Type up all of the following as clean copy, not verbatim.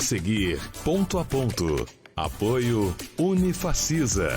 seguir, ponto a ponto. Apoio Unifacisa.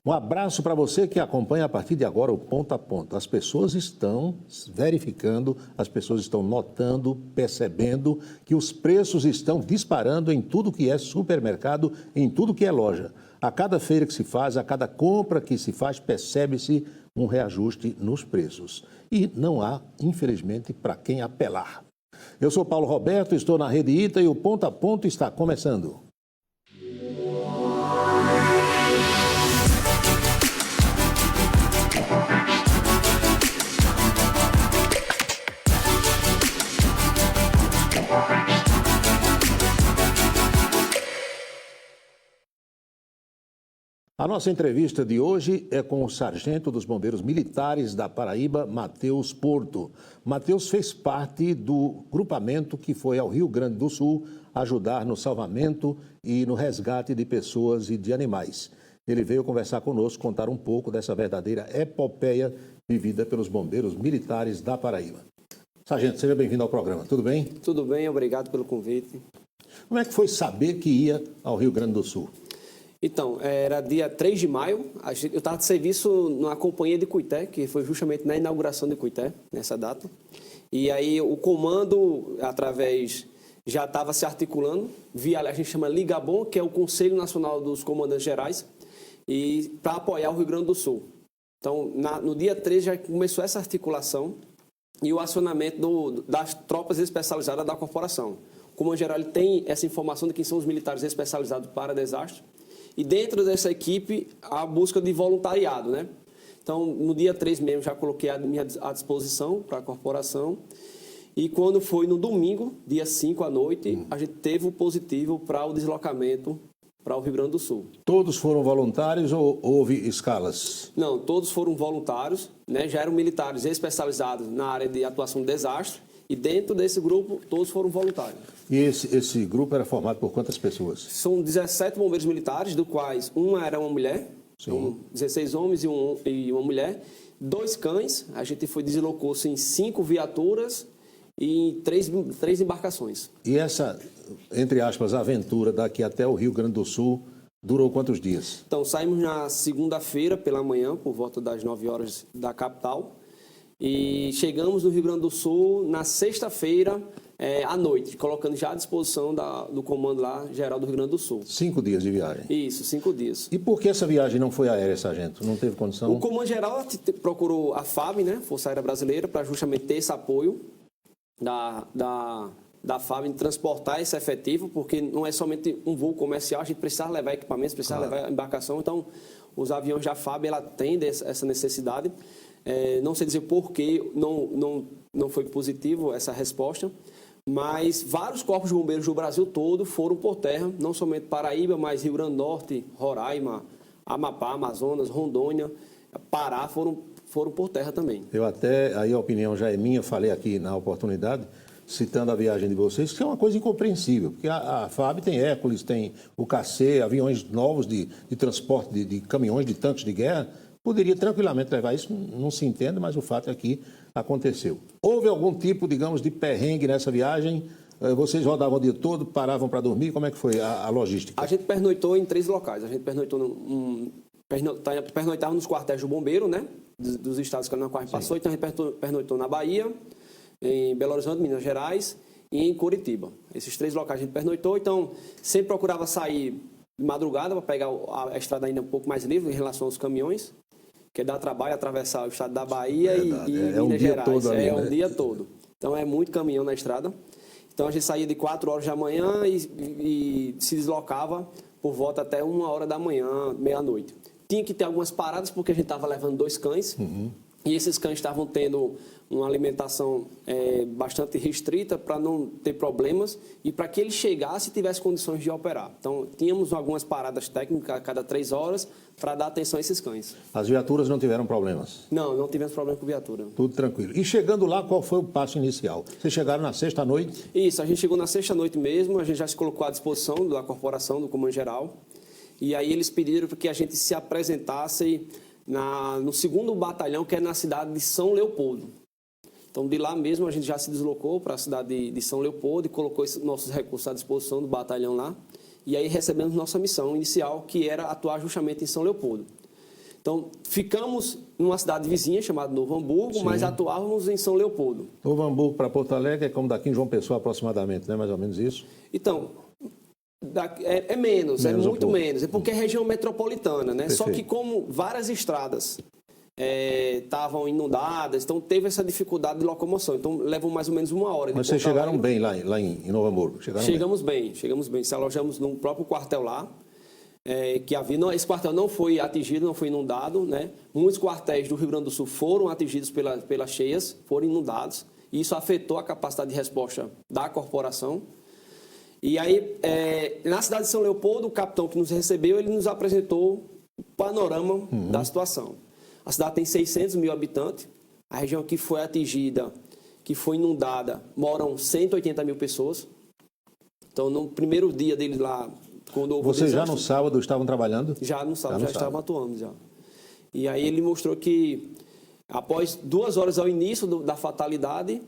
Um abraço para você que acompanha a partir de agora o Ponto a Ponto. As pessoas estão verificando, as pessoas estão notando, percebendo que os preços estão disparando em tudo que é supermercado, em tudo que é loja. A cada feira que se faz, a cada compra que se faz, percebe-se um reajuste nos preços. E não há, infelizmente, para quem apelar. Eu sou Paulo Roberto, estou na Rede ITA e o Ponto a Ponto está começando. A nossa entrevista de hoje é com o sargento dos bombeiros militares da Paraíba, Matheus Porto. Matheus fez parte do grupamento que foi ao Rio Grande do Sul ajudar no salvamento e no resgate de pessoas e de animais. Ele veio conversar conosco, contar um pouco dessa verdadeira epopeia vivida pelos bombeiros militares da Paraíba. Sargento, seja bem-vindo ao programa. Tudo bem? Tudo bem, obrigado pelo convite. Como é que foi saber que ia ao Rio Grande do Sul? Então, era dia 3 de maio, eu estava de serviço na companhia de Cuité, que foi justamente na inauguração de Cuité, nessa data. E aí o comando, já estava se articulando, via, a gente chama Ligabom, que é o Conselho Nacional dos Comandantes Gerais, e para apoiar o Rio Grande do Sul. Então, no dia 3 já começou essa articulação e o acionamento das tropas especializadas da corporação. O comando geral ele tem essa informação de quem são os militares especializados para desastre. E dentro dessa equipe, a busca de voluntariado, né? Então, no dia 3 mesmo, já coloquei à disposição para a corporação. E quando foi no domingo, dia 5 à noite, a gente teve o positivo para o deslocamento para o Rio Grande do Sul. Todos foram voluntários ou houve escalas? Não, todos foram voluntários, né? Já eram militares especializados na área de atuação de desastre. E dentro desse grupo, todos foram voluntários. E esse grupo era formado por quantas pessoas? São 17 bombeiros militares, do quais uma era uma mulher, então, 16 homens e uma mulher, 2 cães, a gente deslocou-se em 5 viaturas e em 3 embarcações. E essa, entre aspas, aventura daqui até o Rio Grande do Sul durou quantos dias? Então, saímos na segunda-feira pela manhã, por volta das 9 horas da capital, e chegamos no Rio Grande do Sul na sexta-feira à noite, colocando já à disposição do comando lá geral do Rio Grande do Sul. 5 dias de viagem? Isso, 5 dias. E por que essa viagem não foi aérea, sargento? Não teve condição? O comando geral procurou a FAB, né, Força Aérea Brasileira, para justamente ter esse apoio da FAB em transportar esse efetivo, porque não é somente um voo comercial, a gente precisa levar equipamentos, precisa levar embarcação, então os aviões da FAB ela atendem essa necessidade. Não sei dizer por que não foi positivo essa resposta, mas vários corpos de bombeiros do Brasil todo foram por terra, não somente Paraíba, mas Rio Grande do Norte, Roraima, Amapá, Amazonas, Rondônia, Pará foram por terra também. Eu até, aí a opinião já é minha, falei aqui na oportunidade, citando a viagem de vocês, que é uma coisa incompreensível, porque a FAB tem Hércules, tem o KC, aviões novos de transporte de caminhões, de tanques de guerra, poderia tranquilamente levar isso, não se entende, mas o fato é que aconteceu. Houve algum tipo, digamos, de perrengue nessa viagem? Vocês rodavam o dia todo, paravam para dormir? Como é que foi a logística? A gente pernoitou em 3 locais. A gente pernoitava nos quartéis do bombeiro, né? Dos estados que a gente passou. Então a gente pernoitou na Bahia, em Belo Horizonte, Minas Gerais e em Curitiba. Esses 3 locais a gente pernoitou. Então sempre procurava sair de madrugada para pegar a estrada ainda um pouco mais livre em relação aos caminhões, que dá trabalho atravessar o estado da Bahia e Minas Gerais. Um dia todo. Então é muito caminhão na estrada. Então a gente saía de 4 horas da manhã e se deslocava por volta até 1 hora da manhã, meia-noite. Tinha que ter algumas paradas porque a gente estava levando 2 cães. E esses cães estavam tendo uma alimentação bastante restrita para não ter problemas e para que ele chegasse e tivesse condições de operar. Então, tínhamos algumas paradas técnicas a cada 3 horas para dar atenção a esses cães. As viaturas não tiveram problemas? Não tivemos problema com viatura. Tudo tranquilo. E chegando lá, qual foi o passo inicial? Vocês chegaram na sexta-noite? Isso, a gente chegou na sexta-noite mesmo, a gente já se colocou à disposição da corporação, do Comando Geral. E aí eles pediram para que a gente se apresentasse no 2º batalhão, que é na cidade de São Leopoldo. Então, de lá mesmo, a gente já se deslocou para a cidade de São Leopoldo e colocou nossos recursos à disposição do batalhão lá. E aí recebemos nossa missão inicial, que era atuar justamente em São Leopoldo. Então, ficamos numa cidade vizinha, chamada Novo Hamburgo, Sim. mas atuávamos em São Leopoldo. Novo Hamburgo para Porto Alegre é como daqui em João Pessoa aproximadamente, né? Mais ou menos isso? Então, é menos, é muito um pouco. menos. É porque é região metropolitana, né? Só Perfeito. que como várias estradas estavam inundadas, então teve essa dificuldade de locomoção. Então, levam mais ou menos 1 hora. Mas vocês chegaram bem lá em Novo Hamburgo? Chegamos bem. Se alojamos no próprio quartel lá. Que havia, não, esse quartel não foi atingido, não foi inundado, né? Muitos quartéis do Rio Grande do Sul foram atingidos pelas cheias, foram inundados, e isso afetou a capacidade de resposta da corporação. E aí, na cidade de São Leopoldo, o capitão que nos recebeu, ele nos apresentou o panorama da situação. A cidade tem 600 mil habitantes, a região que foi atingida, que foi inundada, moram 180 mil pessoas. Então, no primeiro dia deles lá, quando houve Vocês já desastre, no sábado estavam trabalhando? já no sábado, já estavam atuando já. E aí ele mostrou que, após 2 horas ao início da fatalidade,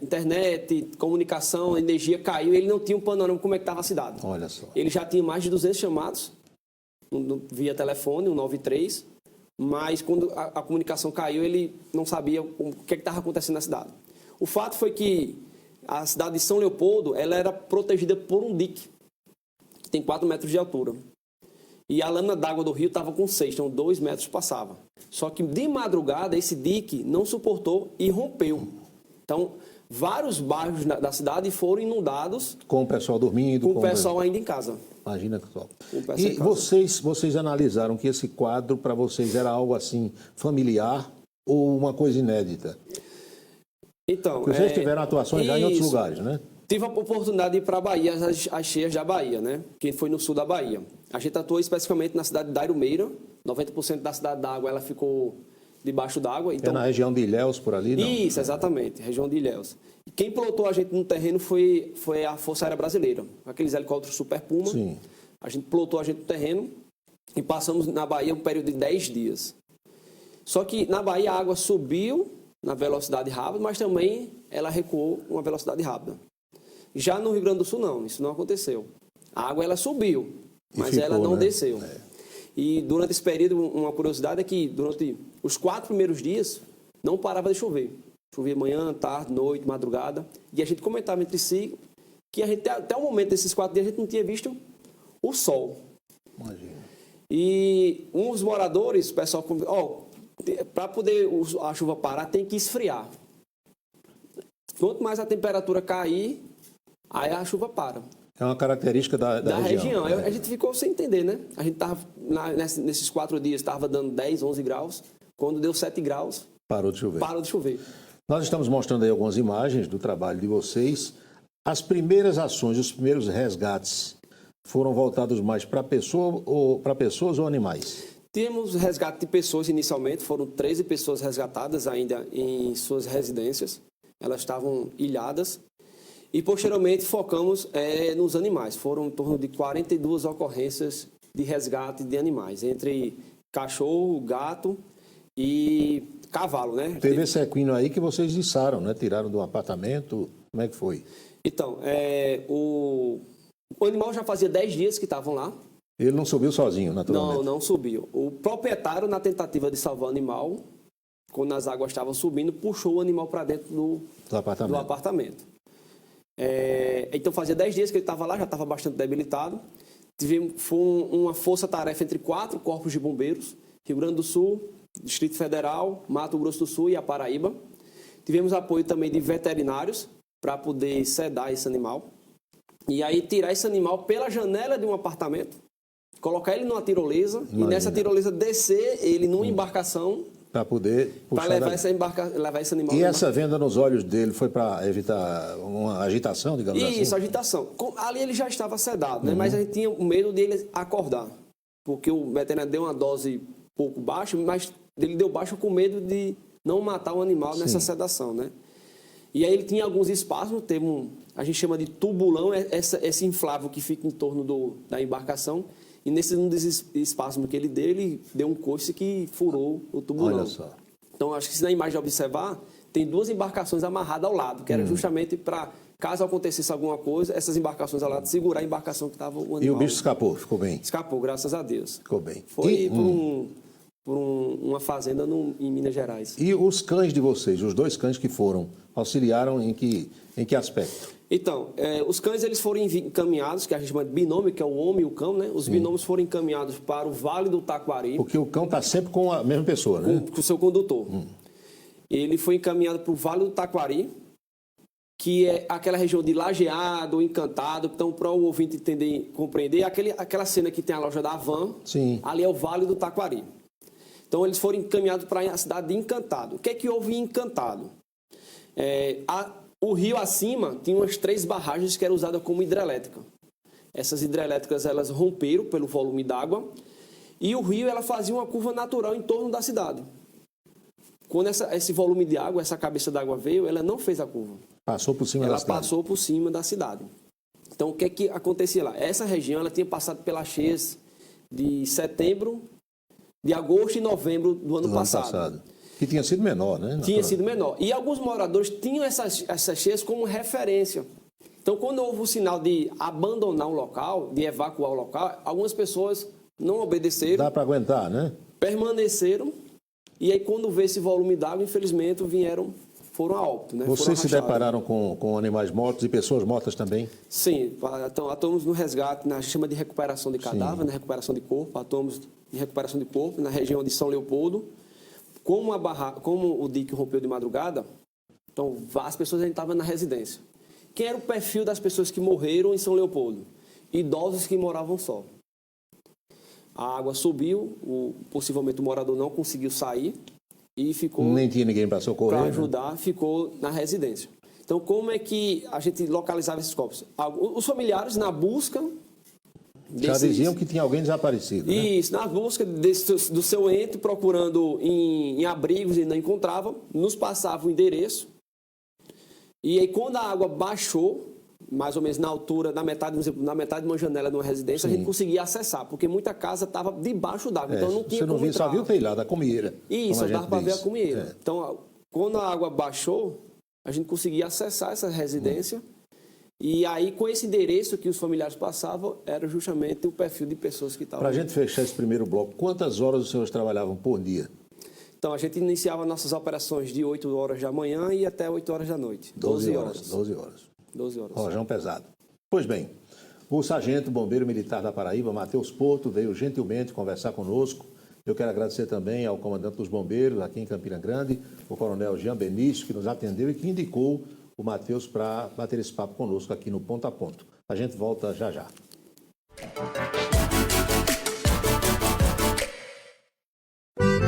internet, comunicação, energia caiu, ele não tinha um panorama como é que estava a cidade. Olha só. Ele já tinha mais de 200 chamados via telefone, o 93, mas quando a comunicação caiu, ele não sabia o que estava acontecendo na cidade. O fato foi que a cidade de São Leopoldo, ela era protegida por um dique, que tem 4 metros de altura. E a lâmina d'água do rio estava com 6, então 2 metros passava. Só que de madrugada, esse dique não suportou e rompeu. Então, vários bairros da cidade foram inundados. Com o pessoal dormindo? Com o pessoal ainda em casa. Imagina só. E vocês analisaram que esse quadro para vocês era algo assim familiar ou uma coisa inédita? Então, porque vocês tiveram atuações já em outros lugares, né? Tive a oportunidade de ir para a Bahia, as cheias da Bahia, né? Que foi no sul da Bahia. A gente atuou especificamente na cidade de Dairumeira. 90% da cidade d'água ela ficou debaixo d'água. Então... É na região de Ilhéus, por ali, não? Isso, exatamente, região de Ilhéus. E quem pilotou a gente no terreno foi a Força Aérea Brasileira, aqueles helicópteros Super Puma. Sim. A gente pilotou a gente no terreno e passamos na Bahia um período de 10 dias. Só que na Bahia a água subiu na velocidade rápida, mas também ela recuou uma velocidade rápida. Já no Rio Grande do Sul, não, isso não aconteceu. A água ela subiu, mas ela não desceu. E durante esse período, uma curiosidade é que durante os 4 primeiros dias, não parava de chover. Chovia manhã, tarde, noite, madrugada. E a gente comentava entre si que a gente, até o momento desses 4 dias, a gente não tinha visto o sol. Imagina. E uns moradores, o pessoal, para poder a chuva parar, tem que esfriar. Quanto mais a temperatura cair, aí a chuva para. É uma característica da região. A gente ficou sem entender, né? A gente estava, nesses 4 dias, estava dando 10, 11 graus. Quando deu 7 graus, parou de chover. Parou de chover. Nós estamos mostrando aí algumas imagens do trabalho de vocês. As primeiras ações, os primeiros resgates, foram voltados mais para pessoas ou animais? Temos resgate de pessoas inicialmente. Foram 13 pessoas resgatadas ainda em suas residências. Elas estavam ilhadas. E, posteriormente, focamos nos animais. Foram em torno de 42 ocorrências de resgate de animais, entre cachorro, gato e cavalo, né? Teve esse equino aí que vocês içaram, né? Tiraram do apartamento. Como é que foi? Então, o animal já fazia 10 dias que estavam lá. Ele não subiu sozinho, naturalmente? Não subiu. O proprietário, na tentativa de salvar o animal, quando as águas estavam subindo, puxou o animal para dentro do apartamento. Então, fazia 10 dias que ele estava lá, já estava bastante debilitado. Foi uma força-tarefa entre 4 corpos de bombeiros, Rio Grande do Sul, Distrito Federal, Mato Grosso do Sul e a Paraíba. Tivemos apoio também de veterinários para poder sedar esse animal. E aí, tirar esse animal pela janela de um apartamento, colocar ele numa tirolesa, e nessa tirolesa descer ele numa embarcação para poder puxar levar esse animal. E essa venda nos olhos dele foi para evitar uma agitação, digamos assim? Isso, agitação. Ali ele já estava sedado, né? Mas a gente tinha o medo dele acordar, porque o veterinário deu uma dose pouco baixa, mas ele deu baixo com medo de não matar o animal nessa sedação, né? E aí ele tinha alguns espasmos, a gente chama de tubulão, esse inflável que fica em torno da embarcação, e nesse um dos espasmos que ele deu, ele deu um coice que furou o tubulão. Olha só. Então, acho que se na imagem observar, tem 2 embarcações amarradas ao lado, que era justamente para, caso acontecesse alguma coisa, essas embarcações ao lado segurar a embarcação que estava o animal. E o bicho escapou, ficou bem? Escapou, graças a Deus. Ficou bem. Foi por uma fazenda em Minas Gerais. E os cães de vocês, os 2 cães que foram, auxiliaram em que aspecto? Então, os cães eles foram encaminhados, que a gente chama de binômio, que é o homem e o cão, né? Os binômios foram encaminhados para o Vale do Taquari. Porque o cão está sempre com a mesma pessoa, né? Com o seu condutor. Ele foi encaminhado para o Vale do Taquari, que é aquela região de Lajeado, Encantado. Então, para o ouvinte entender, compreender, aquela cena que tem a loja da Havan, Sim. Ali é o Vale do Taquari. Então, eles foram encaminhados para a cidade de Encantado. O que é que houve em Encantado? O rio acima tinha umas 3 barragens que eram usadas como hidrelétrica. Essas hidrelétricas elas romperam pelo volume d'água e o rio ela fazia uma curva natural em torno da cidade. Quando esse volume de água, essa cabeça d'água veio, ela não fez a curva. Passou por cima da cidade. Ela passou por cima da cidade. Então, o que é que acontecia lá? Essa região ela tinha passado pelas cheias de agosto e novembro do ano passado. Que tinha sido menor, né? Tinha sido menor. E alguns moradores tinham essas cheias como referência. Então, quando houve o sinal de abandonar o local, de evacuar o local, algumas pessoas não obedeceram. Dá para aguentar, né? Permaneceram. E aí, quando veio esse volume d'água, infelizmente, foram a óbito. Né? Vocês se depararam com animais mortos e pessoas mortas também? Sim. Então, atuamos no resgate, na chama de recuperação de cadáver, na recuperação de corpo. Atuamos em recuperação de corpo na região de São Leopoldo. Como o dique rompeu de madrugada, então as pessoas ainda estavam na residência. Quem era o perfil das pessoas que morreram em São Leopoldo? Idosos que moravam só. A água subiu, possivelmente o morador não conseguiu sair e ficou... Nem tinha ninguém para socorrer. Para ajudar, ficou na residência. Então, como é que a gente localizava esses corpos? Os familiares, na busca... Já diziam que tinha alguém desaparecido, né? Isso, na busca do seu ente, procurando em abrigos e não encontrava, nos passava o endereço. E aí, quando a água baixou, mais ou menos na altura, na metade de uma janela de uma residência, a gente conseguia acessar, porque muita casa estava debaixo d'água, então não tinha como entrar. Só viu o telhado, a comieira. Isso, dava para ver a comieira. Então, quando a água baixou, a gente conseguia acessar essa residência. E aí, com esse endereço que os familiares passavam, era justamente o perfil de pessoas que estavam... Para a gente fechar esse primeiro bloco, quantas horas os senhores trabalhavam por dia? Então, a gente iniciava nossas operações de 8 horas da manhã e até 8 horas da noite. 12 horas. 12 horas. 12 horas. Rojão pesado. Pois bem, o sargento bombeiro militar da Paraíba, Matheus Porto, veio gentilmente conversar conosco. Eu quero agradecer também ao comandante dos bombeiros aqui em Campina Grande, o coronel Jean Benício, que nos atendeu e que indicou o Matheus para bater esse papo conosco aqui no Ponto a Ponto. A gente volta já já.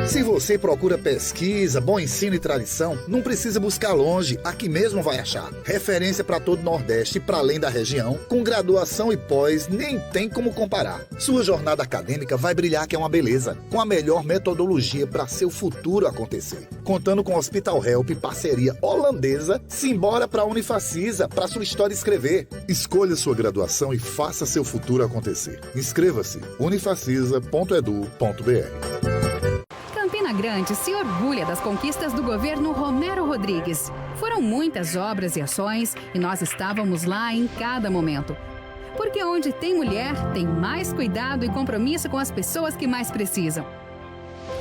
Se você procura pesquisa, bom ensino e tradição, não precisa buscar longe, aqui mesmo vai achar. Referência para todo o Nordeste e para além da região, com graduação e pós, nem tem como comparar. Sua jornada acadêmica vai brilhar que é uma beleza, com a melhor metodologia para seu futuro acontecer. Contando com Hospital Help e parceria holandesa, simbora para a Unifacisa, para sua história escrever. Escolha sua graduação e faça seu futuro acontecer. Inscreva-se unifacisa.edu.br. Campina Grande se orgulha das conquistas do governo Romero Rodrigues. Foram muitas obras e ações e nós estávamos lá em cada momento. Porque onde tem mulher, tem mais cuidado e compromisso com as pessoas que mais precisam.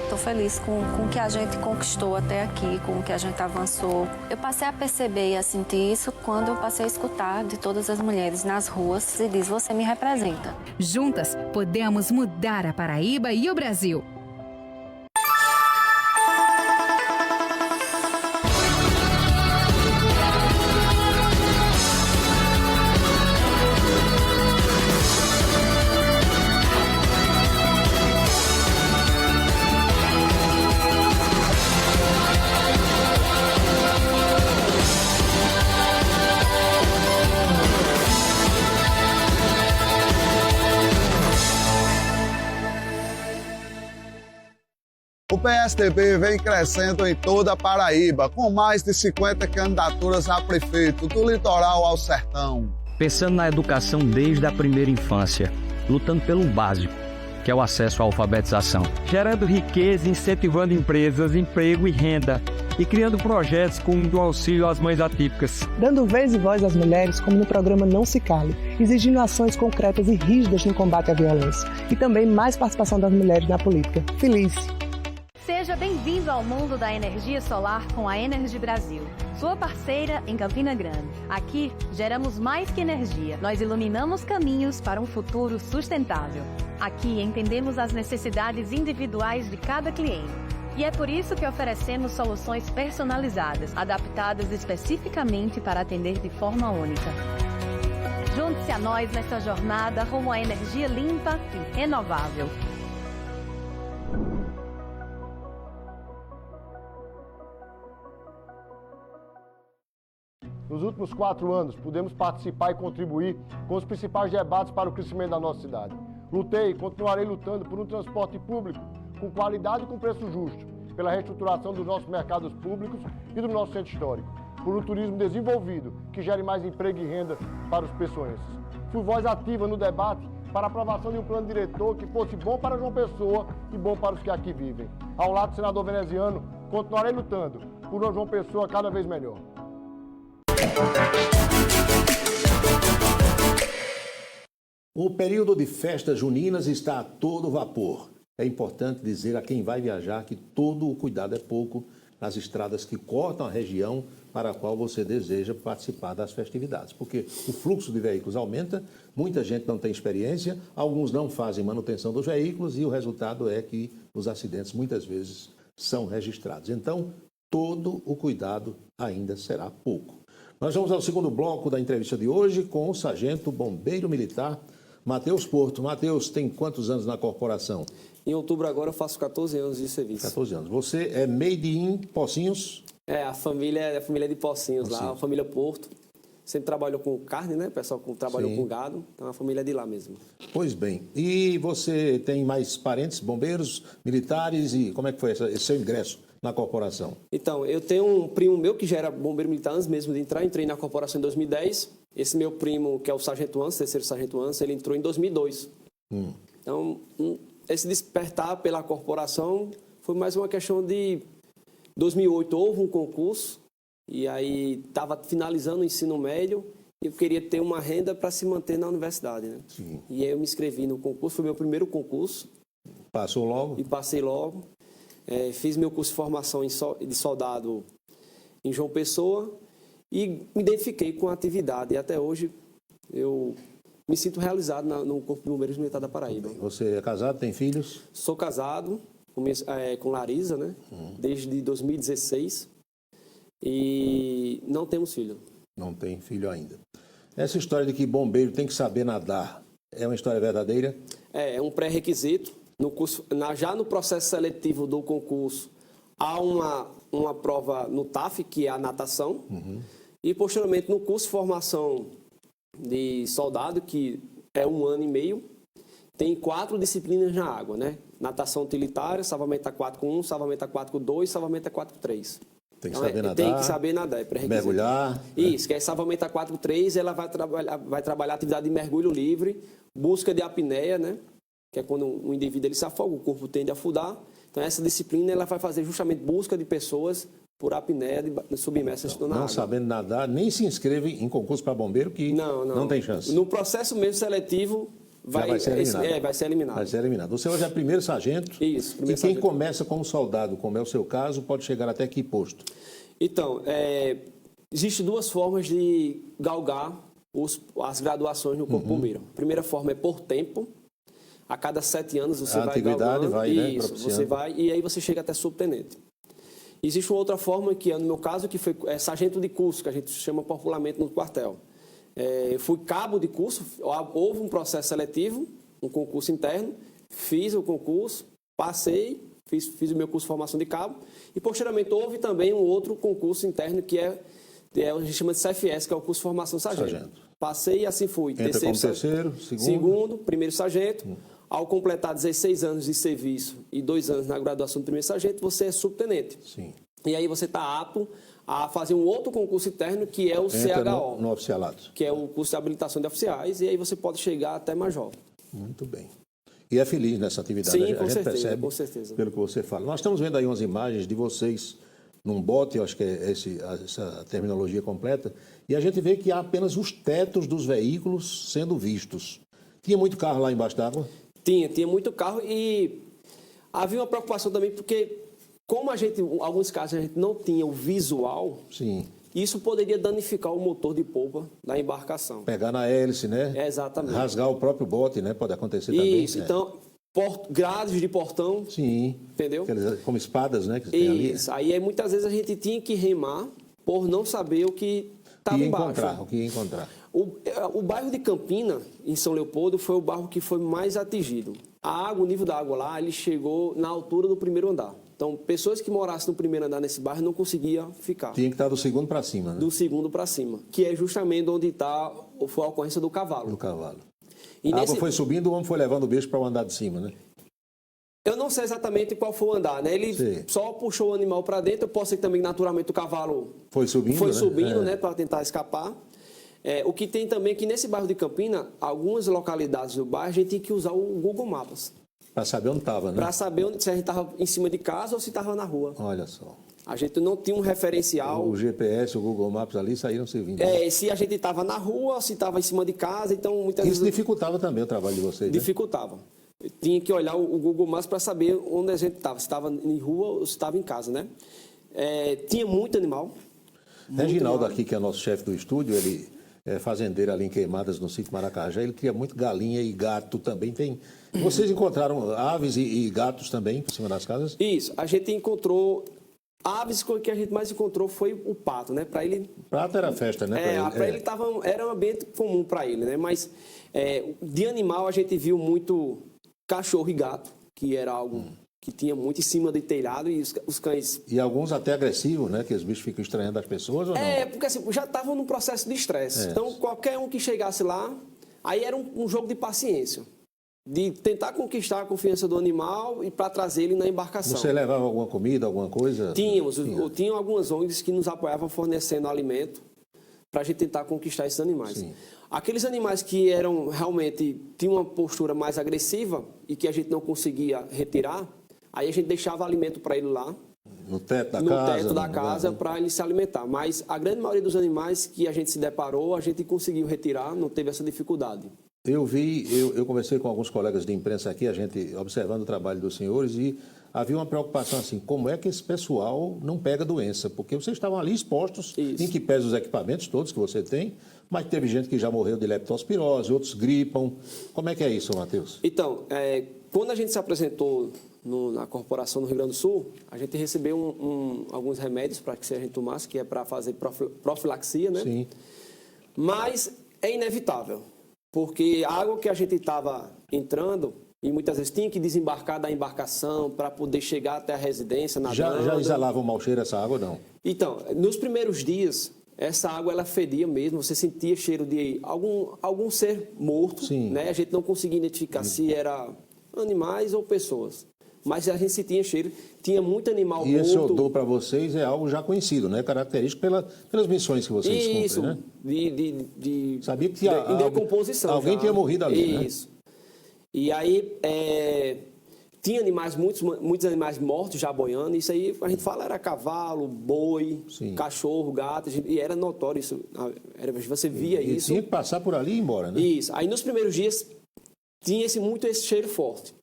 Estou feliz com o que a gente conquistou até aqui, com o que a gente avançou. Eu passei a perceber e a sentir isso quando eu passei a escutar de todas as mulheres nas ruas e diz: você me representa. Juntas, podemos mudar a Paraíba e o Brasil. O PSDB vem crescendo em toda a Paraíba, com mais de 50 candidaturas a prefeito, do litoral ao sertão. Pensando na educação desde a primeira infância, lutando pelo básico, que é o acesso à alfabetização, gerando riqueza, incentivando empresas, emprego e renda, e criando projetos como do auxílio às mães atípicas. Dando vez e voz às mulheres, como no programa Não Se Cale, exigindo ações concretas e rígidas no combate à violência. E também mais participação das mulheres na política. Feliz! Seja bem-vindo ao mundo da energia solar com a Energy Brasil, sua parceira em Campina Grande. Aqui, geramos mais que energia. Nós iluminamos caminhos para um futuro sustentável. Aqui, entendemos as necessidades individuais de cada cliente. E é por isso que oferecemos soluções personalizadas, adaptadas especificamente para atender de forma única. Junte-se a nós nessa jornada rumo à energia limpa e renovável. Nos últimos 4 anos, pudemos participar e contribuir com os principais debates para o crescimento da nossa cidade. Lutei e continuarei lutando por um transporte público com qualidade e com preço justo, pela reestruturação dos nossos mercados públicos e do nosso centro histórico, por um turismo desenvolvido que gere mais emprego e renda para os pessoenses. Fui voz ativa no debate para a aprovação de um plano diretor que fosse bom para João Pessoa e bom para os que aqui vivem. Ao lado do senador veneziano, continuarei lutando por uma João Pessoa cada vez melhor. O período de festas juninas está a todo vapor. É importante dizer a quem vai viajar que todo o cuidado é pouco nas estradas que cortam a região para a qual você deseja participar das festividades. Porque o fluxo de veículos aumenta, muita gente não tem experiência, alguns não fazem manutenção dos veículos e o resultado é que os acidentes muitas vezes são registrados. Então, todo o cuidado ainda será pouco. Nós vamos ao segundo bloco da entrevista de hoje com o sargento bombeiro militar Matheus Porto. Matheus, tem quantos anos na corporação? Em outubro agora eu faço 14 anos de serviço. 14 anos. Você é made in Pocinhos? É, a família de Pocinhos lá, a família Porto. Sempre trabalhou com carne, né? O pessoal trabalhou com gado, então a família é de lá mesmo. Pois bem. E você tem mais parentes, bombeiros, militares, e como é que foi esse seu ingresso na corporação? Então, eu tenho um primo meu que já era bombeiro militar antes mesmo de entrar, entrei na corporação em 2010. Esse meu primo, que é o sargento Anso, terceiro sargento Anso, ele entrou em 2002. Então, esse despertar pela corporação foi mais uma questão de 2008, houve um concurso, e aí estava finalizando o ensino médio, e eu queria ter uma renda para se manter na universidade, né? Sim. E aí eu me inscrevi no concurso, foi meu primeiro concurso. Passou logo? E passei logo. Fiz meu curso de formação de soldado em João Pessoa e me identifiquei com a atividade. E até hoje eu me sinto realizado no Corpo de Bombeiros Militar da Paraíba. Você é casado, tem filhos? Sou casado com Larisa, né? Desde 2016 e não temos filho. Não tem filho ainda. Essa história de que bombeiro tem que saber nadar é uma história verdadeira? É um pré-requisito. Já no processo seletivo do concurso, há uma prova no TAF, que é a natação, e posteriormente no curso de formação de soldado, que é 1 ano e meio, tem 4 disciplinas na água, né? Natação utilitária, salvamento aquático 1, salvamento aquático 2, salvamento aquático 3. Tem que saber nadar. Tem que saber nadar, é pré-requisito. Mergulhar. Isso, que é salvamento aquático 3, ela vai trabalhar atividade de mergulho livre, busca de apneia, né? Que é quando o indivíduo ele se afoga, o corpo tende a afundar. Então, essa disciplina ela vai fazer justamente busca de pessoas por apneia submersas na água. Não sabendo nadar, nem se inscreve em concurso para bombeiro, que não tem chance. No processo mesmo seletivo, vai ser eliminado. Vai ser eliminado. Você hoje é primeiro sargento. Isso, primeiro sargento. Quem começa como soldado, como é o seu caso, pode chegar até que posto? Então, existem 2 formas de galgar as graduações no Corpo Bombeiro. A primeira forma é por tempo. A cada 7 anos você vai galgando. Isso, você vai e aí você chega até subtenente. Existe uma outra forma que, no meu caso, que foi sargento de curso, que a gente chama popularmente no quartel. Eu fui cabo de curso, houve um processo seletivo, um concurso interno, fiz o concurso, passei, fiz o meu curso de formação de cabo e, posteriormente, houve também um outro concurso interno que a gente chama de CFS, que é o curso de formação de sargento. Passei e assim fui. Terceiro, segundo, primeiro sargento. Ao completar 16 anos de serviço e 2 anos na graduação do primeiro sargento, você é subtenente. Sim. E aí você está apto a fazer um outro concurso interno, que é o CHO. No oficialato. Que é o curso de habilitação de oficiais, e aí você pode chegar até major. Muito bem. E é feliz nessa atividade. Sim, a gente certeza, percebe com certeza. pelo que você fala. Nós estamos vendo aí umas imagens de vocês num bote, eu acho que é essa terminologia completa, e a gente vê que há apenas os tetos dos veículos sendo vistos. Tinha muito carro lá embaixo d'água? Tinha muito carro e havia uma preocupação também porque, como em alguns casos a gente não tinha o visual, sim, isso poderia danificar o motor de polpa da embarcação. Pegar na hélice, né? Exatamente. Rasgar o próprio bote, né? Pode acontecer também. Isso, então, grades de portão. Sim. Entendeu? Como espadas, né? Que tem ali. Isso. Aí muitas vezes a gente tinha que remar por não saber o que estava embaixo. O que ia encontrar. O bairro de Campina, em São Leopoldo, foi o bairro que foi mais atingido. O nível da água lá, ele chegou na altura do primeiro andar. Então, pessoas que morassem no primeiro andar nesse bairro não conseguiam ficar. Tinha que estar do segundo para cima, né? Do segundo para cima, que é justamente onde foi a ocorrência do cavalo. Do cavalo. A água foi subindo, o homem foi levando o bicho para o andar de cima, né? Eu não sei exatamente qual foi o andar, né? Ele só puxou o animal para dentro. Eu posso ser também, naturalmente, o cavalo foi subindo, né? Para tentar escapar. O que tem também é que nesse bairro de Campina, algumas localidades do bairro, a gente tinha que usar o Google Maps. Para saber onde estava, né? Para saber se a gente estava em cima de casa ou se estava na rua. Olha só. A gente não tinha um referencial. O GPS, o Google Maps ali saíram servindo. Se a gente estava na rua, se estava em cima de casa, então muitas vezes... Isso dificultava também o trabalho de vocês, dificultava. Né? Tinha que olhar o Google Maps para saber onde a gente estava, se estava em rua ou se estava em casa, né? Tinha muito animal. Reginaldo aqui, que é nosso chefe do estúdio, ele é fazendeiro ali em Queimadas, no sítio Maracajá, ele cria muito galinha e gato também. Vocês encontraram aves e gatos também por cima das casas? Isso, a gente encontrou... Aves, o que a gente mais encontrou foi o pato, né? Para ele... Pato era festa, né? Para ele era um ambiente comum para ele, né? Mas de animal a gente viu muito cachorro e gato, que era algo que tinha muito em cima do telhado e os cães... E alguns até agressivos, né? Que os bichos ficam estranhando as pessoas ou não? Porque assim, já estavam num processo de estresse. Então, qualquer um que chegasse lá, aí era um jogo de paciência. De tentar conquistar a confiança do animal e para trazer ele na embarcação. Você levava alguma comida, alguma coisa? Tinha algumas ONGs que nos apoiavam fornecendo alimento para a gente tentar conquistar esses animais. Sim. Aqueles animais que tinham uma postura mais agressiva e que a gente não conseguia retirar, aí a gente deixava alimento para ele lá. No teto da casa para ele se alimentar. Mas a grande maioria dos animais que a gente se deparou, a gente conseguiu retirar, não teve essa dificuldade. Eu conversei com alguns colegas de imprensa aqui, a gente observando o trabalho dos senhores, e havia uma preocupação assim, como é que esse pessoal não pega doença? Porque vocês estavam ali expostos, em que pese os equipamentos todos que você tem, mas teve gente que já morreu de leptospirose, outros gripam. Como é que é isso, Matheus? Então, quando a gente se apresentou na corporação no Rio Grande do Sul, a gente recebeu alguns remédios para que a gente tomasse, que é para fazer profilaxia, né? Sim. Mas é inevitável. Porque a água que a gente estava entrando, e muitas vezes tinha que desembarcar da embarcação para poder chegar até a residência nadando. Já exalava um mau cheiro essa água, não? Então, nos primeiros dias, essa água ela fedia mesmo, você sentia cheiro de algum ser morto. Sim. Né? A gente não conseguia identificar se era animais ou pessoas. Mas a gente sentia cheiro, tinha muito animal morto. E esse odor para vocês é algo já conhecido, né? Característico pelas missões que vocês cumprem, isso, né? Sabia que tinha em decomposição. Alguém tinha morrido ali, isso. Né? E aí, tinha muitos animais mortos já boiando. Isso aí, a gente fala, era cavalo, boi, cachorro, gato. E era notório isso. Você via isso. Tinha que passar por ali e ir embora, né? Isso. Aí, nos primeiros dias, tinha muito esse cheiro forte.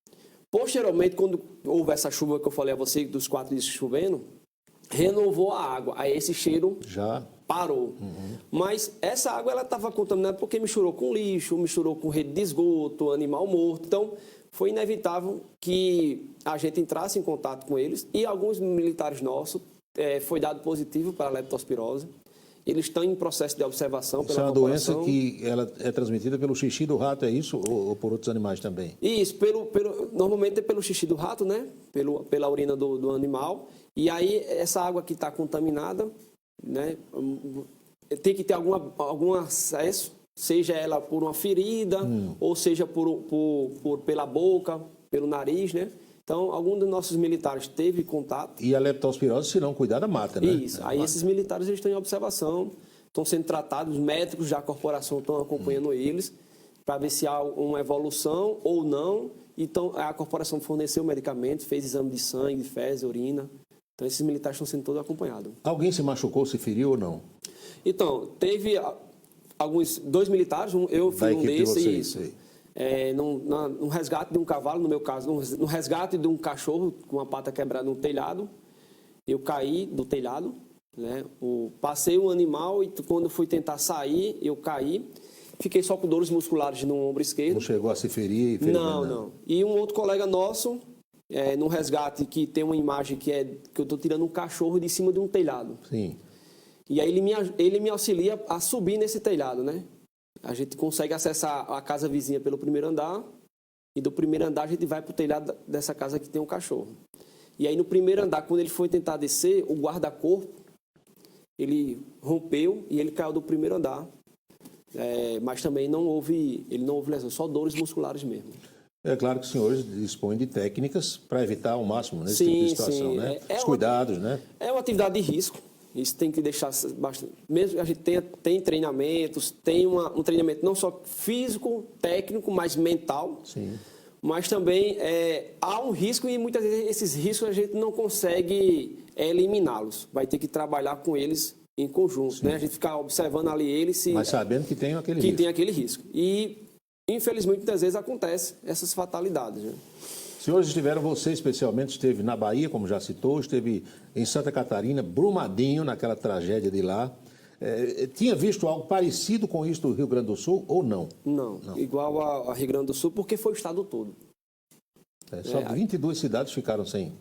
Posteriormente, quando houve essa chuva que eu falei a você, dos 4 dias chovendo, renovou a água. Aí esse cheiro já parou. Mas essa água ela estava contaminada porque misturou com lixo, misturou com rede de esgoto, animal morto. Então, foi inevitável que a gente entrasse em contato com eles. E alguns militares nossos foi dado positivo para a leptospirose. Eles estão em processo de observação pela população. Isso é uma doença que ela é transmitida pelo xixi do rato, é isso? Ou por outros animais também? Isso, normalmente é pelo xixi do rato, né? Pela urina do animal. E aí, essa água que está contaminada, né? Tem que ter algum acesso, seja ela por uma ferida, ou seja pela boca, pelo nariz, né? Então, algum dos nossos militares teve contato. E a leptospirose, se não cuidada, mata, né? Isso. Aí esses militares eles estão em observação, estão sendo tratados, os médicos da corporação estão acompanhando eles. para ver se há uma evolução ou não. Então, a corporação forneceu medicamentos, fez exame de sangue, de fezes, urina. Então, esses militares estão sendo todos acompanhados. Alguém se machucou, se feriu ou não? Então, teve dois militares, eu fui um desses, no resgate de um cavalo, no meu caso, no resgate de um cachorro com a pata quebrada no telhado. Eu caí do telhado, né? Passei o animal e quando fui tentar sair, eu caí. Fiquei só com dores musculares no ombro esquerdo. Não chegou a se ferir? Não. E um outro colega nosso, no resgate, que tem uma imagem que eu estou tirando um cachorro de cima de um telhado. Sim. E aí ele me auxilia a subir nesse telhado, né? A gente consegue acessar a casa vizinha pelo primeiro andar e do primeiro andar a gente vai para o telhado dessa casa que tem um cachorro. E aí no primeiro andar, quando ele foi tentar descer, o guarda-corpo, ele rompeu e ele caiu do primeiro andar. Mas também ele não houve lesão, só dores musculares mesmo. É claro que os senhores dispõem de técnicas para evitar ao máximo nesse tipo de situação, né? Os cuidados, né? É uma atividade de risco. Isso tem que deixar bastante. Mesmo que a gente tem treinamentos, tem um treinamento não só físico, técnico, mas mental. Sim. Mas também há um risco e muitas vezes esses riscos a gente não consegue eliminá-los. Vai ter que trabalhar com eles em conjunto, né? A gente ficar observando ali eles... Mas sabendo que tem aquele risco. Que tem aquele risco. E, infelizmente, muitas vezes acontecem essas fatalidades, né? Senhores estiveram, você especialmente esteve na Bahia, como já citou, esteve em Santa Catarina, Brumadinho, naquela tragédia de lá. Tinha visto algo parecido com isso do Rio Grande do Sul ou não? Não. Igual ao Rio Grande do Sul, porque foi o estado todo. Só 22 cidades ficaram sem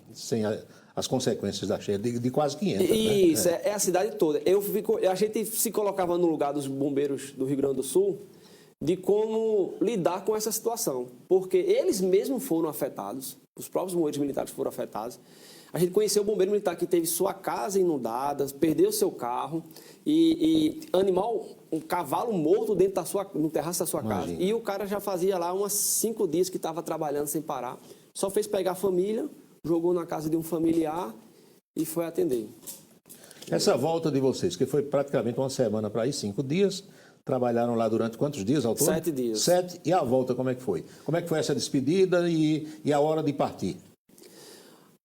as consequências da cheia, de quase 500. Isso, né? É a cidade toda. A gente se colocava no lugar dos bombeiros do Rio Grande do Sul de como lidar com essa situação. Porque eles mesmos foram afetados, os próprios bombeiros militares foram afetados. A gente conheceu o bombeiro militar que teve sua casa inundada, perdeu seu carro e um cavalo morto no terraço da sua casa. E o cara já fazia lá uns 5 dias que estava trabalhando sem parar. Só fez pegar a família, jogou na casa de um familiar e foi atender. Essa volta de vocês, que foi praticamente uma semana para ir, 5 dias, trabalharam lá durante quantos dias ao todo? 7 dias. 7. E a volta, como é que foi? Como é que foi essa despedida e a hora de partir?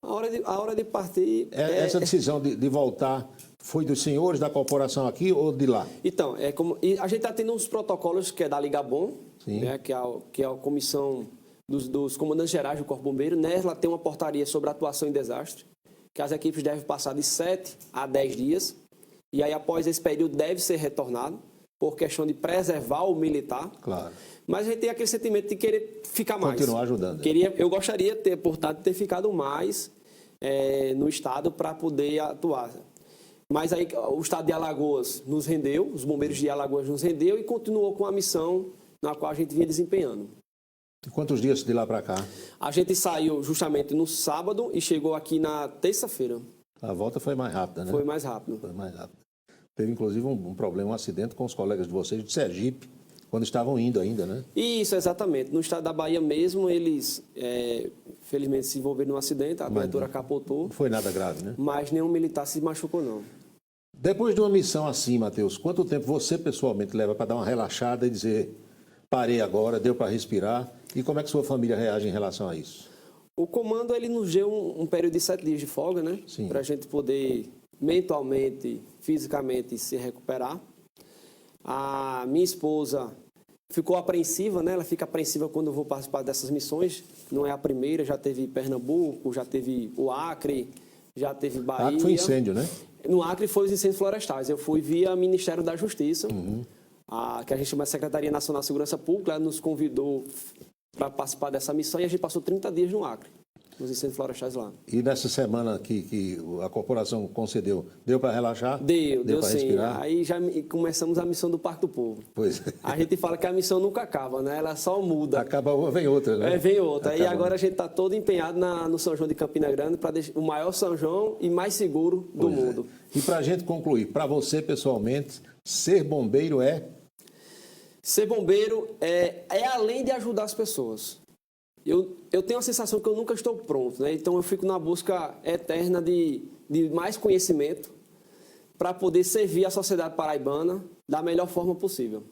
A hora de partir... Essa decisão de voltar foi dos senhores da corporação aqui ou de lá? Então, a gente está tendo uns protocolos que é da Ligabom, né, que é a comissão dos comandantes gerais do Corpo Bombeiro. Nela tem uma portaria sobre atuação em desastre, que as equipes devem passar de 7 a 10 dias. E aí, após esse período, deve ser retornado, por questão de preservar o militar. Claro. Mas a gente tem aquele sentimento de querer ficar mais. Continuar ajudando. Eu gostaria, portanto, de ter ficado mais no estado para poder atuar. Mas aí o estado de Alagoas nos rendeu, os bombeiros de Alagoas nos rendeu e continuou com a missão na qual a gente vinha desempenhando. E quantos dias de lá para cá? A gente saiu justamente no sábado e chegou aqui na terça-feira. A volta foi mais rápida, né? Foi mais rápido. Foi mais rápido. Teve, inclusive, um problema, um acidente com os colegas de vocês de Sergipe, quando estavam indo ainda, né? Isso, exatamente. No estado da Bahia mesmo, eles, felizmente, se envolveram num acidente, a viatura capotou. Não foi nada grave, né? Mas nenhum militar se machucou, não. Depois de uma missão assim, Matheus, quanto tempo você, pessoalmente, leva para dar uma relaxada e dizer, parei agora, deu para respirar? E como é que sua família reage em relação a isso? O comando, ele nos deu um período de 7 dias de folga, né? Para a gente poder mentalmente, fisicamente se recuperar. A minha esposa ficou apreensiva, né? Ela fica apreensiva quando eu vou participar dessas missões. Não é a primeira, já teve Pernambuco, já teve o Acre, já teve Bahia. Acre foi incêndio, né? No Acre foi os incêndios florestais. Eu fui via Ministério da Justiça, que a gente chama de Secretaria Nacional de Segurança Pública. Ela nos convidou para participar dessa missão e a gente passou 30 dias no Acre, nos incêndios florestais lá. E nessa semana que a corporação concedeu, deu para relaxar? Deu para sim. Respirar? Aí já começamos a missão do Parque do Povo. Pois é. A gente fala que a missão nunca acaba, né? Ela só muda. Acaba uma, vem outra, né? Vem outra. Acaba. E agora a gente está todo empenhado no São João de Campina Grande para deixar o maior São João e mais seguro do mundo. E para a gente concluir, para você pessoalmente, ser bombeiro é? Ser bombeiro é além de ajudar as pessoas. Eu tenho a sensação que eu nunca estou pronto, né? Então eu fico na busca eterna de mais conhecimento para poder servir a sociedade paraibana da melhor forma possível.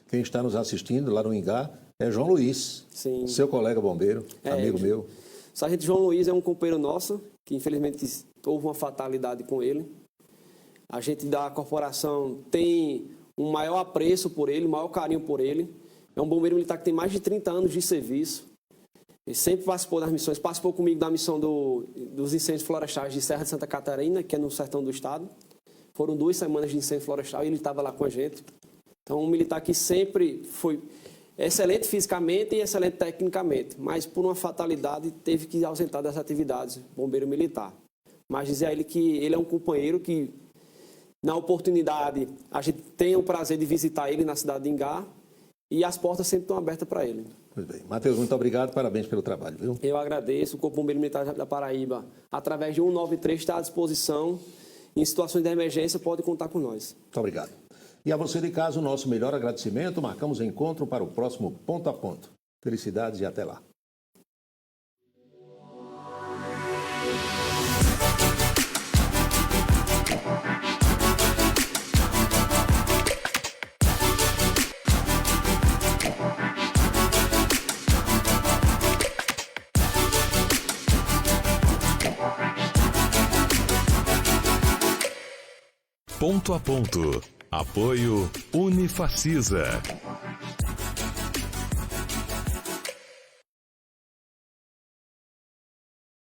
Quem está nos assistindo lá no Ingá é João Luiz, Sim. seu colega bombeiro, amigo meu. O sargento João Luiz é um companheiro nosso, que infelizmente houve uma fatalidade com ele. A gente da corporação tem um maior apreço por ele, um maior carinho por ele. É um bombeiro militar que tem mais de 30 anos de serviço. Ele sempre participou das missões, participou comigo da missão dos incêndios florestais de Serra de Santa Catarina, que é no sertão do estado. Foram 2 semanas de incêndio florestal e ele estava lá com a gente. Então, um militar que sempre foi excelente fisicamente e excelente tecnicamente, mas por uma fatalidade teve que ausentar das atividades, bombeiro militar. Mas dizer a ele que ele é um companheiro que, na oportunidade, a gente tem o prazer de visitar ele na cidade de Ingá e as portas sempre estão abertas para ele. Muito bem. Matheus, muito obrigado, parabéns pelo trabalho, viu? Eu agradeço. O Corpo Bombeiro Militar da Paraíba, através de 193, está à disposição. Em situações de emergência, pode contar com nós. Muito obrigado. E a você de casa, o nosso melhor agradecimento. Marcamos encontro para o próximo Ponto a Ponto. Felicidades e até lá. Ponto a Ponto. Apoio Unifacisa.